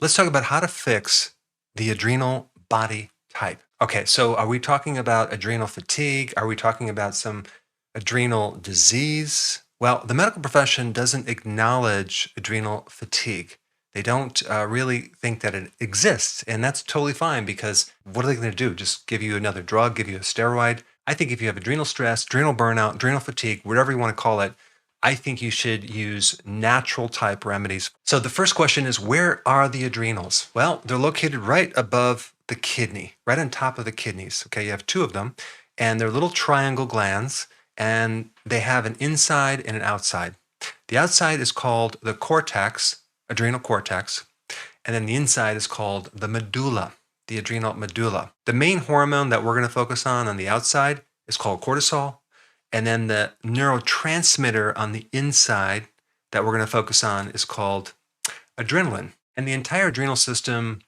Let's talk about how to fix the adrenal body type. Okay, so are we talking about adrenal fatigue? Are we talking about some adrenal disease? Well, the medical profession doesn't acknowledge adrenal fatigue. They don't really think that it exists. And that's totally fine because what are they going to do? Just give you another drug, give you a steroid? I think if you have adrenal stress, adrenal burnout, adrenal fatigue, whatever you want to call it, I think you should use natural type remedies. So the first question is, where are the adrenals? Well, they're located right above the kidney, right on top of the kidneys. Okay, you have two of them, and they're little triangle glands, and they have an inside and an outside. The outside is called the cortex, adrenal cortex, and then the inside is called the medulla, the adrenal medulla. The main hormone that we're going to focus on the outside is called cortisol. And then the neurotransmitter on the inside that we're going to focus on is called adrenaline. And the entire adrenal system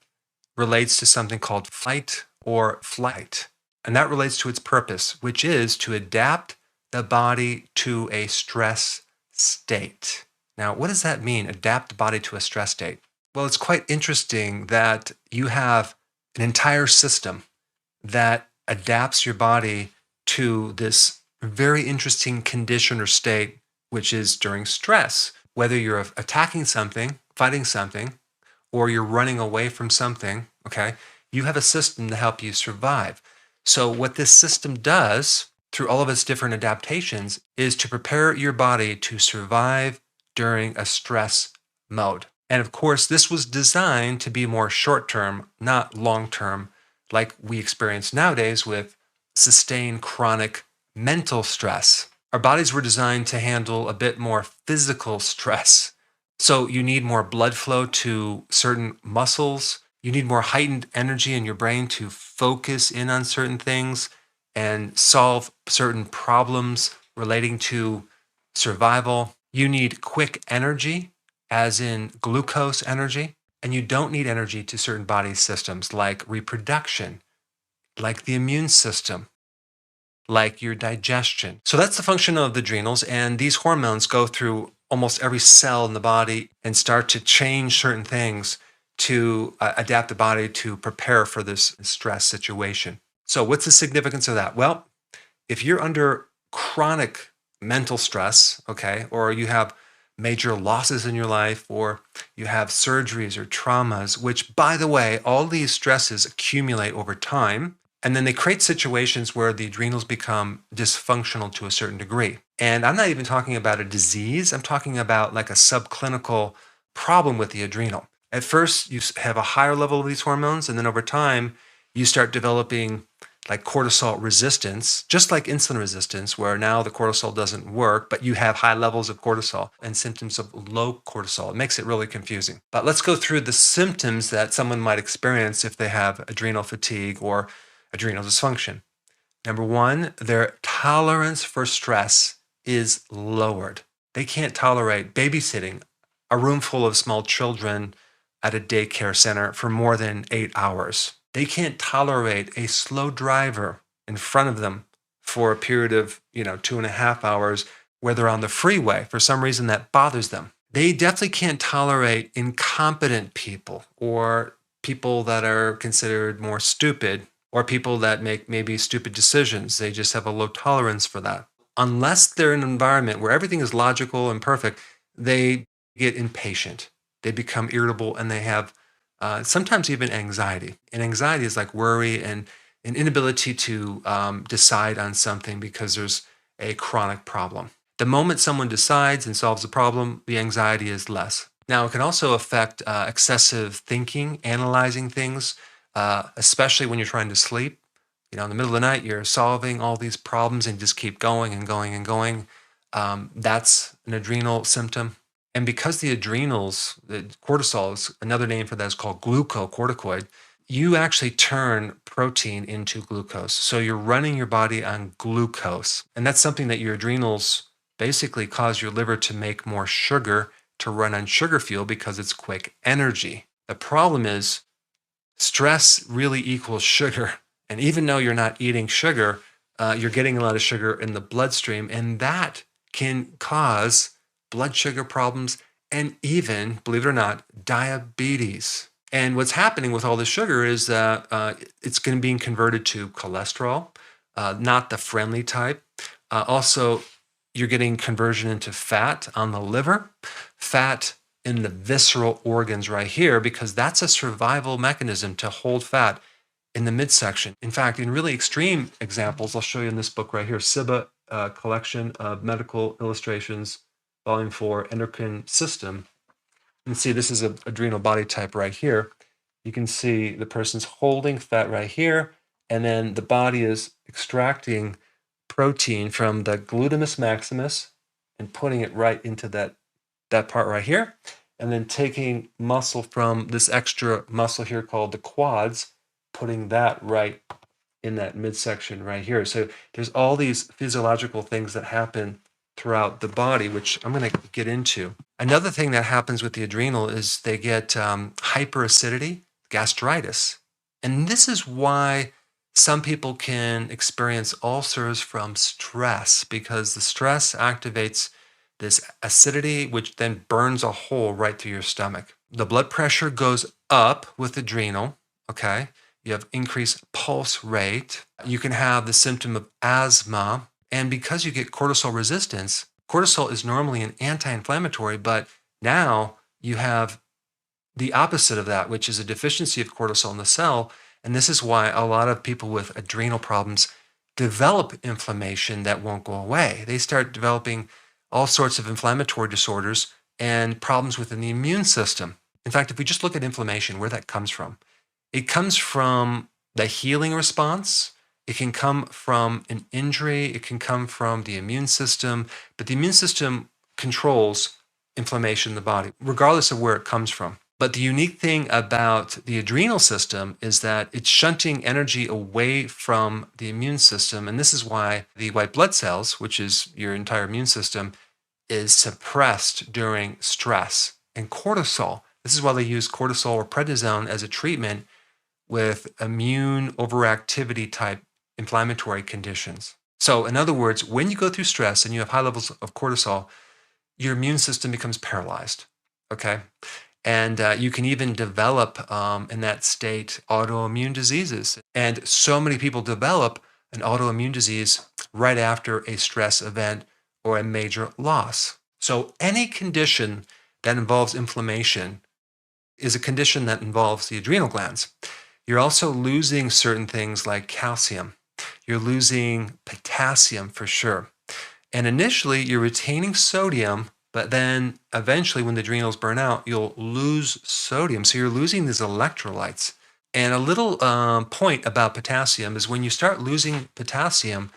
relates to something called fight or flight. And that relates to its purpose, which is to adapt the body to a stress state. Now, what does that mean, adapt the body to a stress state? Well, it's quite interesting that you have an entire system that adapts your body to this very interesting condition or state, which is during stress. Whether you're attacking something, fighting something, or you're running away from something, okay, you have a system to help you survive. So, what this system does through all of its different adaptations is to prepare your body to survive during a stress mode. And of course, this was designed to be more short term, not long term, like we experience nowadays with sustained chronic mental stress. Our bodies were designed to handle a bit more physical stress. So you need more blood flow to certain muscles. You need more heightened energy in your brain to focus in on certain things and solve certain problems relating to survival. You need quick energy, as in glucose energy, and you don't need energy to certain body systems like reproduction, like the immune system, like your digestion. So that's the function of the adrenals, and these hormones go through almost every cell in the body and start to change certain things to adapt the body to prepare for this stress situation. So, what's the significance of that? Well, if you're under chronic mental stress, okay, or you have major losses in your life, or you have surgeries or traumas, which, by the way, all these stresses accumulate over time, and then they create situations where the adrenals become dysfunctional to a certain degree. And I'm not even talking about a disease, I'm talking about like a subclinical problem with the adrenal. At first, you have a higher level of these hormones, and then over time, you start developing like cortisol resistance, just like insulin resistance, where now the cortisol doesn't work, but you have high levels of cortisol and symptoms of low cortisol. It makes it really confusing. But let's go through the symptoms that someone might experience if they have adrenal fatigue or adrenal dysfunction. Number one, their tolerance for stress is lowered. They can't tolerate babysitting a room full of small children at a daycare center for more than 8 hours. They can't tolerate a slow driver in front of them for a period of, 2.5 hours where they're on the freeway. For some reason that bothers them. They definitely can't tolerate incompetent people or people that are considered more stupid or people that make maybe stupid decisions. They just have a low tolerance for that. Unless they're in an environment where everything is logical and perfect, they get impatient. They become irritable and they have sometimes even anxiety. And anxiety is like worry and an inability to decide on something because there's a chronic problem. The moment someone decides and solves a problem, the anxiety is less. Now, it can also affect excessive thinking, analyzing things, especially when you're trying to sleep. In the middle of the night, you're solving all these problems and just keep going and going and going. That's an adrenal symptom. And because the adrenals, the cortisol is another name for that is called glucocorticoid, you actually turn protein into glucose. So you're running your body on glucose. And that's something that your adrenals basically cause your liver to make more sugar to run on sugar fuel because it's quick energy. The problem is stress really equals sugar. And even though you're not eating sugar, you're getting a lot of sugar in the bloodstream. And that can cause blood sugar problems and even, believe it or not, diabetes. And what's happening with all the sugar is that it's going to be converted to cholesterol, not the friendly type. Also, you're getting conversion into fat on the liver, fat in the visceral organs right here, because that's a survival mechanism to hold fat in the midsection. In fact, in really extreme examples, I'll show you in this book right here, SIBA Collection of Medical Illustrations, Volume 4, Endocrine System. You can see this is an adrenal body type right here. You can see the person's holding fat right here, and then the body is extracting protein from the gluteus maximus and putting it right into that part right here, and then taking muscle from this extra muscle here called the quads, putting that right in that midsection right here. So there's all these physiological things that happen throughout the body, which I'm going to get into. Another thing that happens with the adrenal is they get hyperacidity, gastritis. And this is why some people can experience ulcers from stress, because the stress activates this acidity, which then burns a hole right through your stomach. The blood pressure goes up with adrenal, okay? You have increased pulse rate. You can have the symptom of asthma. And because you get cortisol resistance, cortisol is normally an anti-inflammatory, but now you have the opposite of that, which is a deficiency of cortisol in the cell. And this is why a lot of people with adrenal problems develop inflammation that won't go away. They start developing all sorts of inflammatory disorders and problems within the immune system. In fact, if we just look at inflammation, where that comes from, it comes from the healing response. It can come from an injury. It can come from the immune system. But the immune system controls inflammation in the body, regardless of where it comes from. But the unique thing about the adrenal system is that it's shunting energy away from the immune system. And this is why the white blood cells, which is your entire immune system, is suppressed during stress. And cortisol, this is why they use cortisol or prednisone as a treatment with immune overactivity type inflammatory conditions. So, in other words, when you go through stress and you have high levels of cortisol, your immune system becomes paralyzed. Okay. And you can even develop in that state autoimmune diseases. And so many people develop an autoimmune disease right after a stress event or a major loss. So, any condition that involves inflammation is a condition that involves the adrenal glands. You're also losing certain things like calcium. You're losing potassium for sure. And initially, you're retaining sodium, but then eventually, when the adrenals burn out, you'll lose sodium. So you're losing these electrolytes. And a little point about potassium is when you start losing potassium,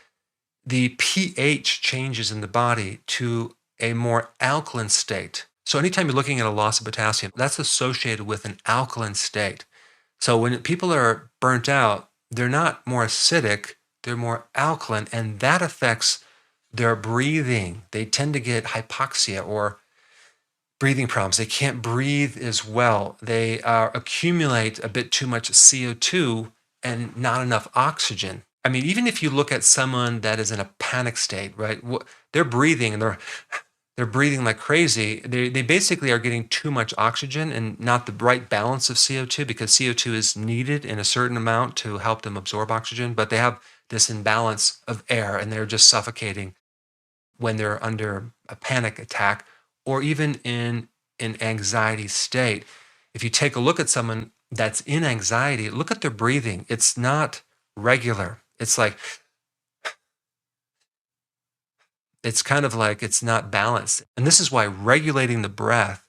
the pH changes in the body to a more alkaline state. So anytime you're looking at a loss of potassium, that's associated with an alkaline state. So when people are burnt out, they're not more acidic, they're more alkaline, and that affects their breathing. They tend to get hypoxia or breathing problems. They can't breathe as well. They accumulate a bit too much CO2 and not enough oxygen. I mean, even if you look at someone that is in a panic state, right? They're breathing and they're breathing like crazy. They basically are getting too much oxygen and not the right balance of CO2, because CO2 is needed in a certain amount to help them absorb oxygen, but they have this imbalance of air and they're just suffocating when they're under a panic attack or even in an anxiety state. If you take a look at someone that's in anxiety, look at their breathing. It's not regular. It's like, it's kind of like it's not balanced. And this is why regulating the breath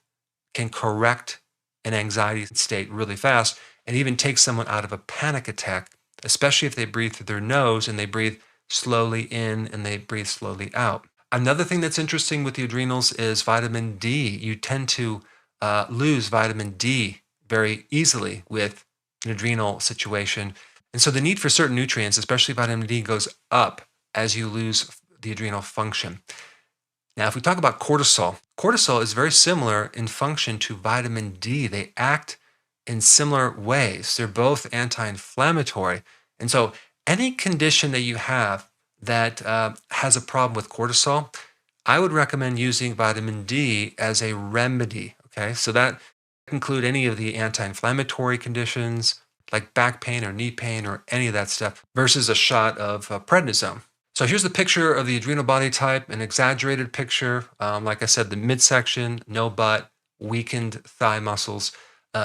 can correct an anxiety state really fast and even take someone out of a panic attack, especially if they breathe through their nose and they breathe slowly in and they breathe slowly out. Another thing that's interesting with the adrenals is vitamin D. You tend to lose vitamin D very easily with an adrenal situation. And so the need for certain nutrients, especially vitamin D, goes up as you lose the adrenal function. Now, if we talk about cortisol, cortisol is very similar in function to vitamin D. They act in similar ways. They're both anti-inflammatory. And so any condition that you have that has a problem with cortisol, I would recommend using vitamin D as a remedy. Okay, so that Include any of the anti-inflammatory conditions like back pain or knee pain or any of that stuff versus a shot of prednisone. So here's the picture of the adrenal body type, an exaggerated picture. Like I said, the midsection, no butt, weakened thigh muscles.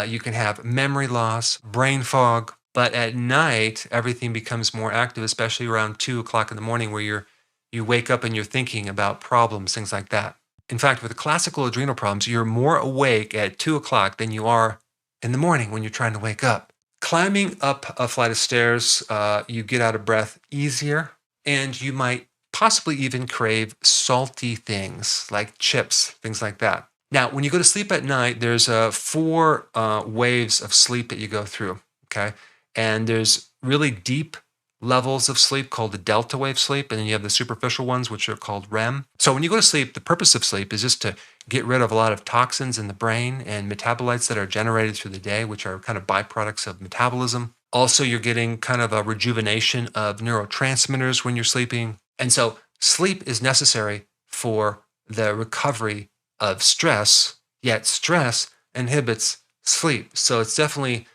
You can have memory loss, brain fog, but at night, everything becomes more active, especially around 2 o'clock in the morning where you wake up and you're thinking about problems, things like that. In fact, with classical adrenal problems, you're more awake at 2 o'clock than you are in the morning when you're trying to wake up. Climbing up a flight of stairs, you get out of breath easier, and you might possibly even crave salty things like chips, things like that. Now, when you go to sleep at night, there's four waves of sleep that you go through, okay? And there's really deep levels of sleep called the delta wave sleep, and then you have the superficial ones, which are called REM. So when you go to sleep, the purpose of sleep is just to get rid of a lot of toxins in the brain and metabolites that are generated through the day, which are kind of byproducts of metabolism. Also, you're getting kind of a rejuvenation of neurotransmitters when you're sleeping. And so sleep is necessary for the recovery of stress, yet stress inhibits sleep. So it's definitely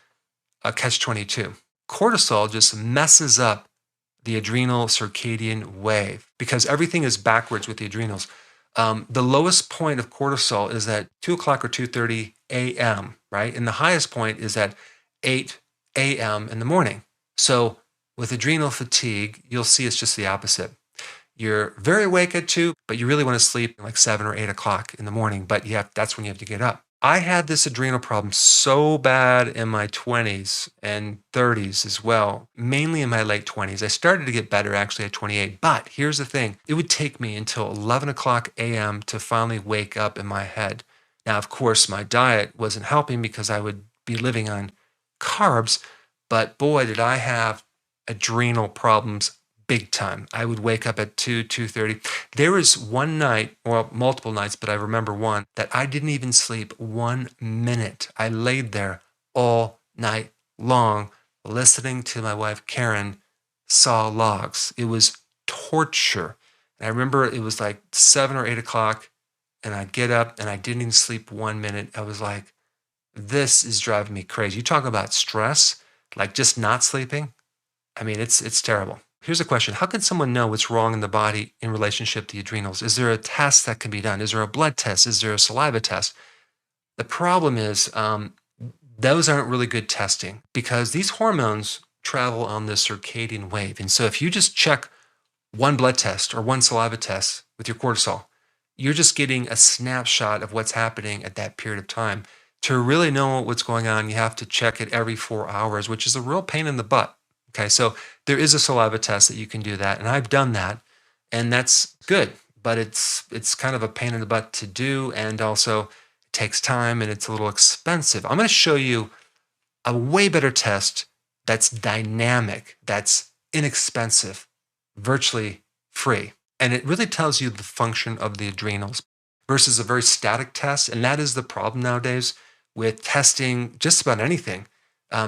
a catch-22. Cortisol just messes up the adrenal circadian wave because everything is backwards with the adrenals. The lowest point of cortisol is at 2 o'clock or 2:30 a.m., right? And the highest point is at 8 a.m. in the morning. So with adrenal fatigue, you'll see it's just the opposite. You're very awake at 2, but you really want to sleep like 7 or 8 o'clock in the morning, but that's when you have to get up. I had this adrenal problem so bad in my 20s and 30s as well, mainly in my late 20s. I started to get better actually at 28, but here's the thing. It would take me until 11 o'clock a.m. to finally wake up in my head. Now, of course, my diet wasn't helping because I would be living on carbs, but boy, did I have adrenal problems big time. I would wake up at 2:30. There was one night, or multiple nights, but I remember one, that I didn't even sleep 1 minute. I laid there all night long listening to my wife, Karen, saw logs. It was torture. And I remember it was like 7 or 8 o'clock, and I'd get up and I didn't even sleep 1 minute. I was like, this is driving me crazy. You talk about stress, like just not sleeping. I mean, it's terrible. Here's a question. How can someone know what's wrong in the body in relationship to the adrenals? Is there a test that can be done? Is there a blood test? Is there a saliva test? The problem is those aren't really good testing because these hormones travel on the circadian wave. And so if you just check one blood test or one saliva test with your cortisol, you're just getting a snapshot of what's happening at that period of time. To really know what's going on, you have to check it every 4 hours, which is a real pain in the butt. Okay, so there is a saliva test that you can do that, and I've done that, and that's good, but it's kind of a pain in the butt to do, and also it takes time and it's a little expensive. I'm going to show you a way better test that's dynamic, that's inexpensive, virtually free, and it really tells you the function of the adrenals versus a very static test, and that is the problem nowadays with testing just about anything.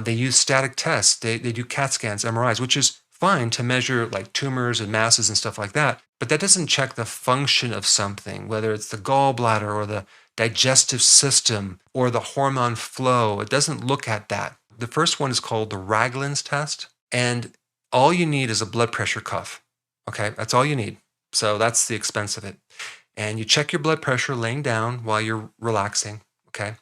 They use static tests. They do CAT scans, MRIs, which is fine to measure like tumors and masses and stuff like that. But that doesn't check the function of something, whether it's the gallbladder or the digestive system or the hormone flow. It doesn't look at that. The first one is called the Ragland's test. And all you need is a blood pressure cuff. Okay, that's all you need. So that's the expense of it. And you check your blood pressure laying down while you're relaxing. Okay,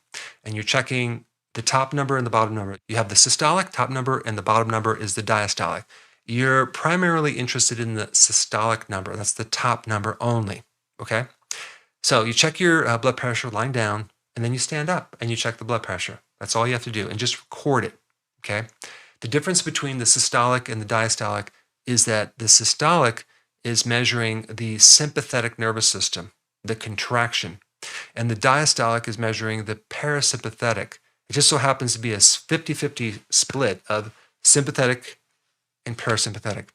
and you're checking the top number and the bottom number. You have the systolic top number and the bottom number is the diastolic. You're primarily interested in the systolic number. That's the top number only, okay? So you check your blood pressure lying down and then you stand up and you check the blood pressure. That's all you have to do and just record it, okay? The difference between the systolic and the diastolic is that the systolic is measuring the sympathetic nervous system, the contraction, and the diastolic is measuring the parasympathetic. It just so happens to be a 50-50 split of sympathetic and parasympathetic.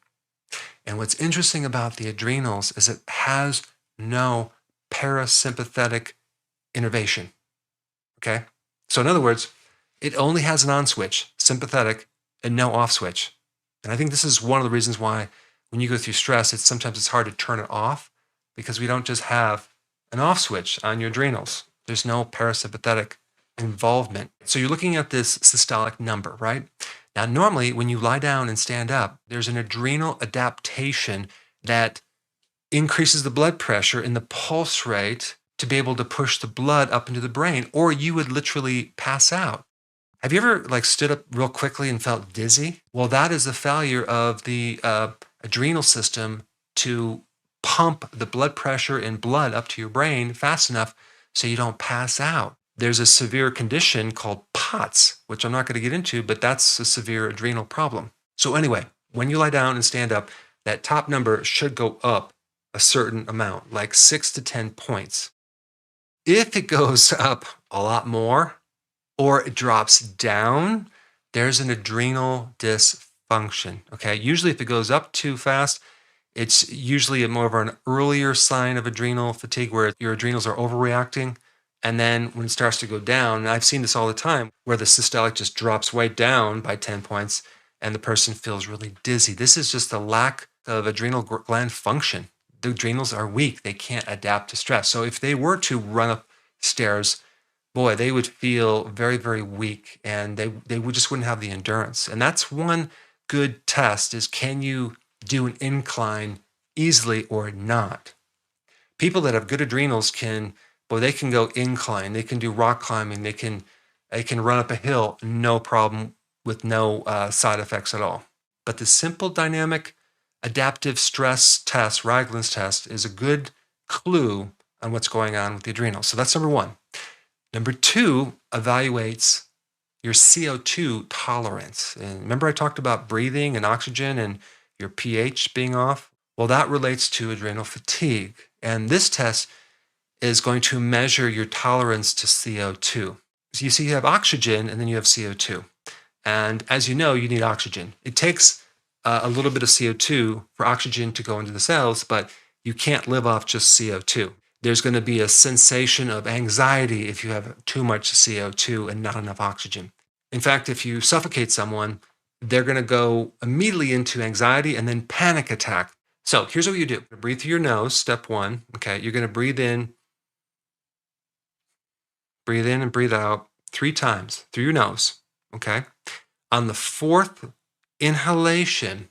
And what's interesting about the adrenals is it has no parasympathetic innervation. Okay? So in other words, it only has an on switch, sympathetic, and no off switch. And I think this is one of the reasons why when you go through stress, sometimes it's hard to turn it off because we don't just have an off switch on your adrenals. There's no parasympathetic involvement. So you're looking at this systolic number, right? Now, normally when you lie down and stand up, there's an adrenal adaptation that increases the blood pressure and the pulse rate to be able to push the blood up into the brain, or you would literally pass out. Have you ever like stood up real quickly and felt dizzy? Well, that is a failure of the adrenal system to pump the blood pressure and blood up to your brain fast enough so you don't pass out. There's a severe condition called POTS, which I'm not going to get into, but that's a severe adrenal problem. So anyway, when you lie down and stand up, that top number should go up a certain amount, like 6 to 10 points. If it goes up a lot more or it drops down, there's an adrenal dysfunction. Okay. Usually, if it goes up too fast, it's usually more of an earlier sign of adrenal fatigue where your adrenals are overreacting. And then when it starts to go down, and I've seen this all the time, where the systolic just drops way down by 10 points and the person feels really dizzy. This is just a lack of adrenal gland function. The adrenals are weak. They can't adapt to stress. So if they were to run up stairs, boy, they would feel very, very weak and they would just wouldn't have the endurance. And that's one good test is can you do an incline easily or not? People that have good adrenals can, boy, they can go incline, they can do rock climbing, they can run up a hill, no problem with no side effects at all. But the simple dynamic adaptive stress test, Ragland's test, is a good clue on what's going on with the adrenals. So that's number one. Number two evaluates your CO2 tolerance. And remember, I talked about breathing and oxygen and your pH being off? Well, that relates to adrenal fatigue. And this test is going to measure your tolerance to CO2. So you see, you have oxygen and then you have CO2. And as you know, you need oxygen. It takes a little bit of CO2 for oxygen to go into the cells, but you can't live off just CO2. There's going to be a sensation of anxiety if you have too much CO2 and not enough oxygen. In fact, if you suffocate someone, they're going to go immediately into anxiety and then panic attack. So here's what you do. Breathe through your nose, step one. Okay, you're going to breathe in and breathe out 3 times through your nose. Okay. On the fourth inhalation,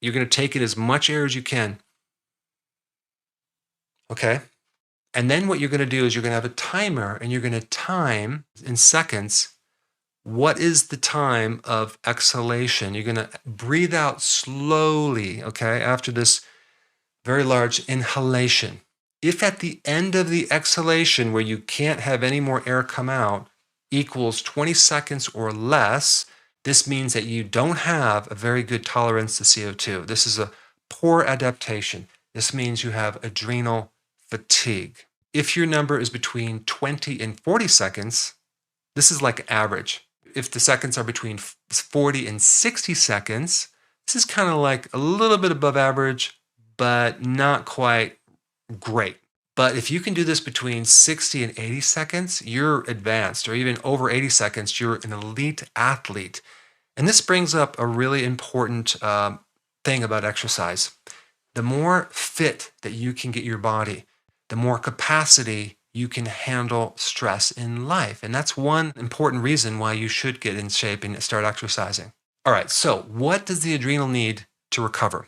you're going to take in as much air as you can. Okay. And then what you're going to do is you're going to have a timer and you're going to time in seconds what is the time of exhalation. You're going to breathe out slowly, okay, after this very large inhalation. If at the end of the exhalation, where you can't have any more air come out, equals 20 seconds or less, this means that you don't have a very good tolerance to CO2. This is a poor adaptation. This means you have adrenal fatigue. If your number is between 20 and 40 seconds, this is like average. If the seconds are between 40 and 60 seconds, this is kind of like a little bit above average, but not quite great. But if you can do this between 60 and 80 seconds, you're advanced, or even over 80 seconds, you're an elite athlete. And this brings up a really important thing about exercise. The more fit that you can get your body, the more capacity you can handle stress in life. And that's one important reason why you should get in shape and start exercising. All right, so what does the adrenal need to recover?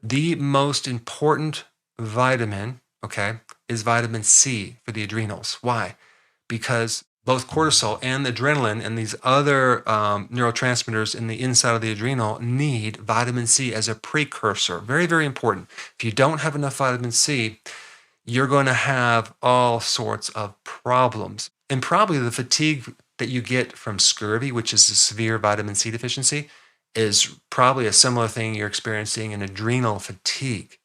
The most important vitamin, okay, is vitamin C for the adrenals. Why? Because both cortisol and adrenaline and these other neurotransmitters in the inside of the adrenal need vitamin C as a precursor. Very, very important. If you don't have enough vitamin C, you're going to have all sorts of problems. And probably the fatigue that you get from scurvy, which is a severe vitamin C deficiency, is probably a similar thing you're experiencing in adrenal fatigue.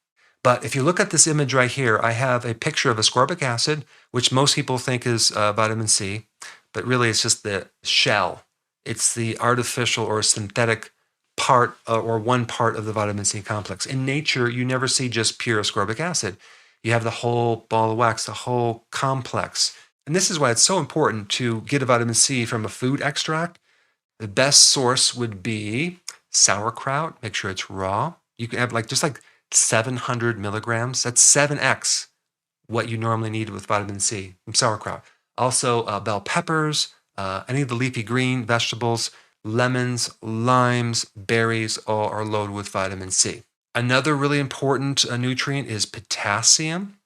But if you look at this image right here, I have a picture of ascorbic acid, which most people think is vitamin C, but really it's just the shell. It's the artificial or synthetic part or one part of the vitamin C complex. In nature, you never see just pure ascorbic acid. You have the whole ball of wax, the whole complex. And this is why it's so important to get a vitamin C from a food extract. The best source would be sauerkraut. Make sure it's raw. You can have just like 700 milligrams. That's 7x what you normally need with vitamin C from sauerkraut. Also, bell peppers, any of the leafy green vegetables, lemons, limes, berries, all are loaded with vitamin C. Another really important nutrient is potassium.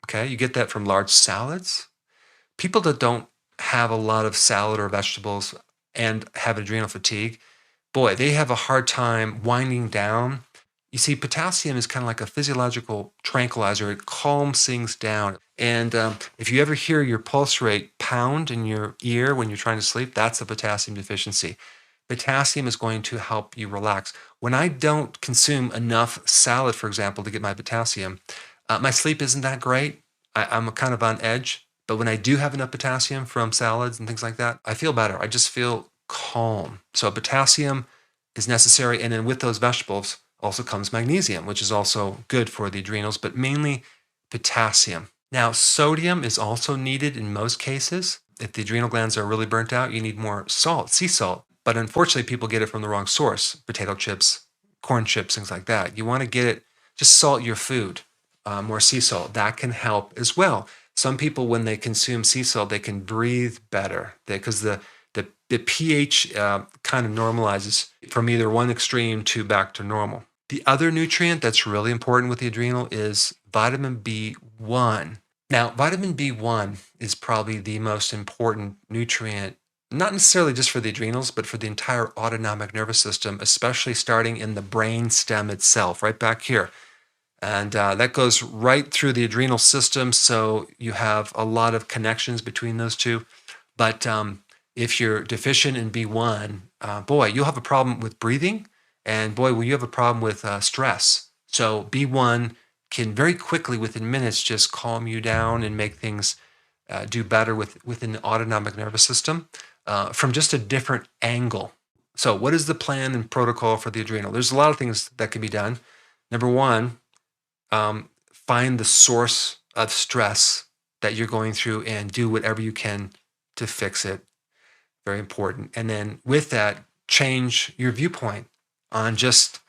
Okay, you get that from large salads. People that don't have a lot of salad or vegetables and have adrenal fatigue, boy, they have a hard time winding down. You see, potassium is kind of like a physiological tranquilizer. It calms things down. And if you ever hear your pulse rate pound in your ear when you're trying to sleep, that's a potassium deficiency. Potassium is going to help you relax. When I don't consume enough salad, for example, to get my potassium, my sleep isn't that great. I'm kind of on edge. But when I do have enough potassium from salads and things like that, I feel better. I just feel calm. So potassium is necessary. And then with those vegetables also comes magnesium, which is also good for the adrenals, but mainly potassium. Now, sodium is also needed in most cases. If the adrenal glands are really burnt out, you need more salt, sea salt. But unfortunately, people get it from the wrong source: potato chips, corn chips, things like that. You want to get it, just salt your food, more sea salt. That can help as well. Some people, when they consume sea salt, they can breathe better because the pH kind of normalizes from either one extreme to back to normal. The other nutrient that's really important with the adrenal is vitamin B1. Now, vitamin B1 is probably the most important nutrient, not necessarily just for the adrenals, but for the entire autonomic nervous system, especially starting in the brain stem itself, right back here. And that goes right through the adrenal system. So you have a lot of connections between those two. But if you're deficient in B1, boy, you'll have a problem with breathing. And boy, will you have a problem with stress. So B1 can very quickly, within minutes, just calm you down and make things do better within the autonomic nervous system from just a different angle. So what is the plan and protocol for the adrenal? There's a lot of things that can be done. Number one, find the source of stress that you're going through and do whatever you can to fix it. Very important. And then with that, change your viewpoint on just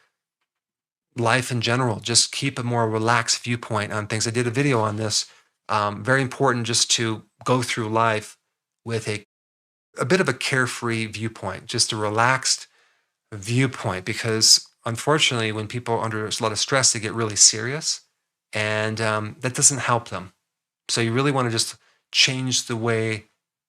life in general. Just keep a more relaxed viewpoint on things. I did a video on this. Very important just to go through life with a bit of a carefree viewpoint, just a relaxed viewpoint, because unfortunately, when people are under a lot of stress, they get really serious, and that doesn't help them. So you really want to just change the way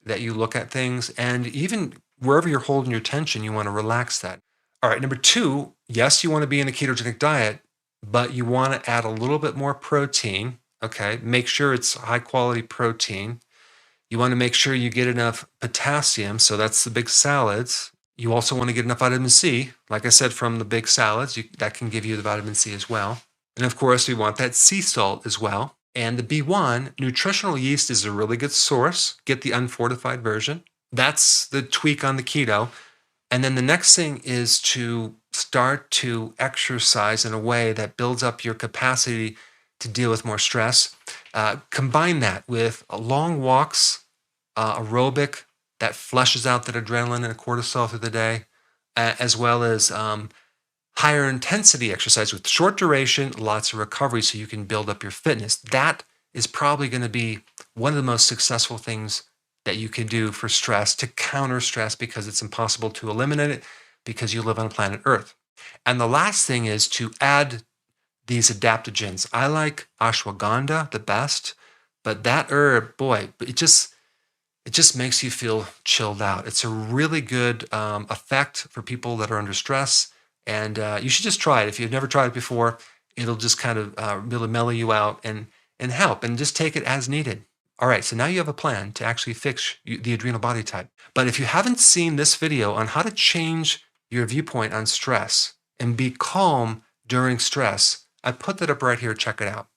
that you look at things, and even wherever you're holding your tension, you want to relax that. All right, number two, yes, you want to be in a ketogenic diet, but you want to add a little bit more protein. Okay, make sure it's high quality protein. You want to make sure you get enough potassium, so that's the big salads. You also want to get enough vitamin C, like I said, from the big salads. That can give you the vitamin C as well. And of course, we want that sea salt as well. And the B1, nutritional yeast is a really good source. Get the unfortified version. That's the tweak on the keto. And then the next thing is to start to exercise in a way that builds up your capacity to deal with more stress. Combine that with long walks, aerobic that flushes out that adrenaline and cortisol through the day, as well as higher intensity exercise with short duration, lots of recovery so you can build up your fitness. That is probably going to be one of the most successful things that you can do for stress, to counter stress, because it's impossible to eliminate it because you live on planet Earth. And the last thing is to add these adaptogens. I like ashwagandha the best, but that herb, boy, it just makes you feel chilled out. It's a really good effect for people that are under stress, and you should just try it. If you've never tried it before, it'll just kind of really mellow you out and help, and just take it as needed. All right, so now you have a plan to actually fix the adrenal body type. But if you haven't seen this video on how to change your viewpoint on stress and be calm during stress, I put that up right here. Check it out.